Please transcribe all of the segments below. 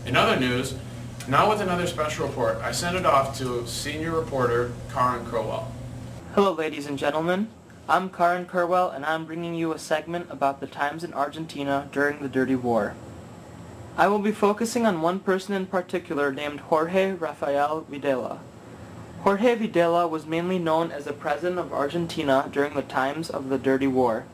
In other news, now with another special report, I send it off to senior reporter Karin Kerwell. Hello ladies and gentlemen, I'm Karin Kerwell and I'm bringing you a segment about the times in Argentina during the Dirty War. I will be focusing on one person in particular named Jorge Rafael Videla. Jorge Videla was mainly known as the president of Argentina during the times of the Dirty War.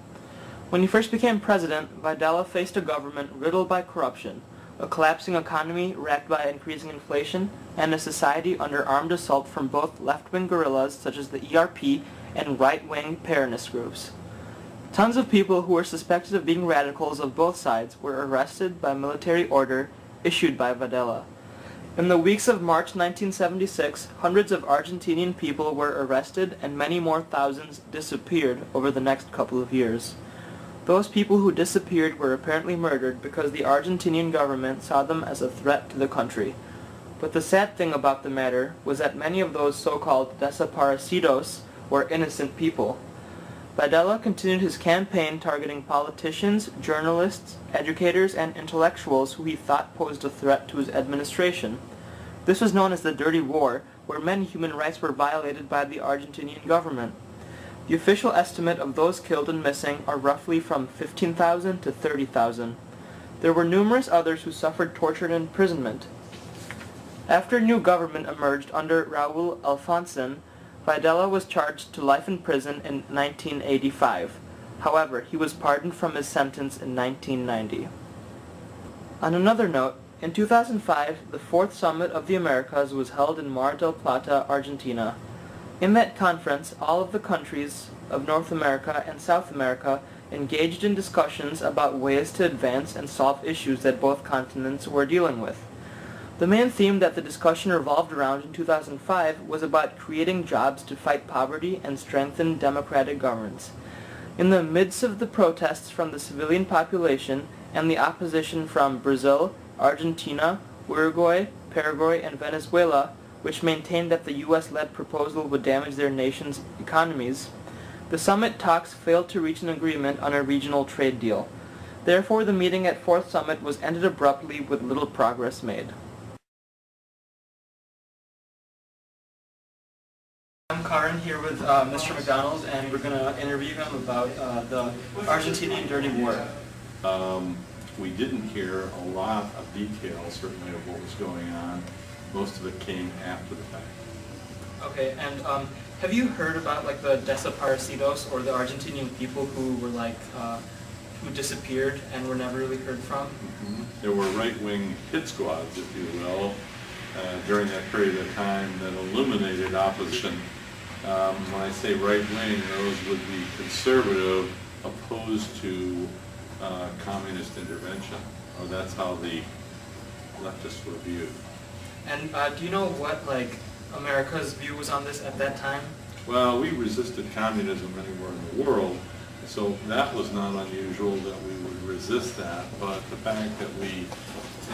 When he first became president, Videla faced a government riddled by corruption, a collapsing economy racked by increasing inflation, and a society under armed assault from both left-wing guerrillas such as the ERP and right-wing Peronist groups. Tons of people who were suspected of being radicals of both sides were arrested by military order issued by Videla. In the weeks of March 1976, hundreds of Argentinian people were arrested and many more thousands disappeared over the next couple of years. Those people who disappeared were apparently murdered because the Argentinian government saw them as a threat to the country. But the sad thing about the matter was that many of those so-called desaparecidos were innocent people. Videla continued his campaign targeting politicians, journalists, educators, and intellectuals who he thought posed a threat to his administration. This was known as the Dirty War, where many human rights were violated by the Argentinian government. The official estimate of those killed and missing are roughly from 15,000 to 30,000. There were numerous others who suffered torture and imprisonment. After a new government emerged under Raúl Alfonsín, Videla was charged to life in prison in 1985. However, he was pardoned from his sentence in 1990. On another note, in 2005, the fourth Summit of the Americas was held in Mar del Plata, Argentina. In that conference, all of the countries of North America and South America engaged in discussions about ways to advance and solve issues that both continents were dealing with. The main theme that the discussion revolved around in 2005 was about creating jobs to fight poverty and strengthen democratic governance. In the midst of the protests from the civilian population and the opposition from Brazil, Argentina, Uruguay, Paraguay, and Venezuela, which maintained that the U.S.-led proposal would damage their nation's economies, the summit talks failed to reach an agreement on a regional trade deal. Therefore, the meeting at Fourth Summit was ended abruptly with little progress made. I'm Karin here with Mr. McDonald, and we're going to interview him about the Argentinian Dirty War. We didn't hear a lot of details, certainly, of what was going on. Most of it came after the fact. Okay, and have you heard about like the desaparecidos, or the Argentinian people who were like who disappeared and were never really heard from? Mm-hmm. There were right-wing hit squads, if you will, during that period of time that eliminated opposition. When I say right-wing, those would be conservative, opposed to communist intervention, or that's how the leftists were viewed. And do you know what like America's view was on this at that time? Well, we resisted communism anywhere in the world, so that was not unusual that we would resist that. But the fact that we,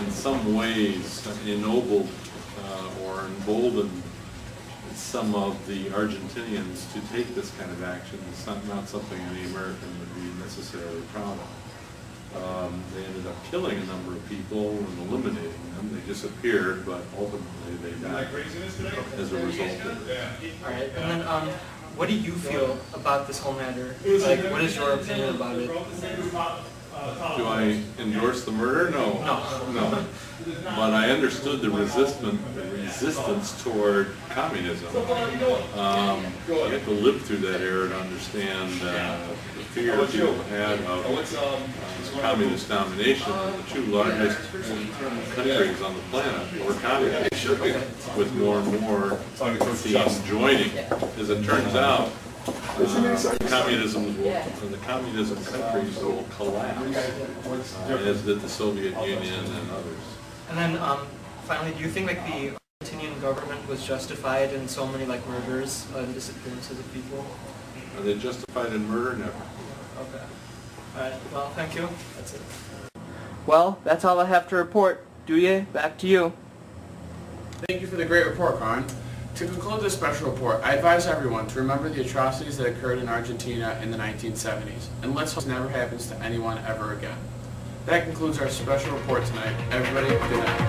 in some ways, ennobled or emboldened some of the Argentinians to take this kind of action is not something any American would be necessarily proud of. They ended up killing a number of people and eliminating them. They disappeared, but ultimately they died as a result of it. All right, and then what do you feel about this whole matter? Like, what is your opinion about it? Do I endorse the murder? No. No. But I understood the resistance toward communism. You have to live through that era to understand the fear people had of communist domination. The two largest countries on the planet were communist, with more and more teams joining. As it turns out, the communism countries will collapse, as did the Soviet Union and others. And then finally, do you think like the Argentinian government was justified in so many like murders and disappearances of people? Are they justified in murder? Never. Okay. All right. Well, thank you. That's it. Well, that's all I have to report. Duye, back to you. Thank you for the great report, Karin. To conclude this special report, I advise everyone to remember the atrocities that occurred in Argentina in the 1970s, and let's hope this never happens to anyone ever again. That concludes our special report tonight. Everybody, good night.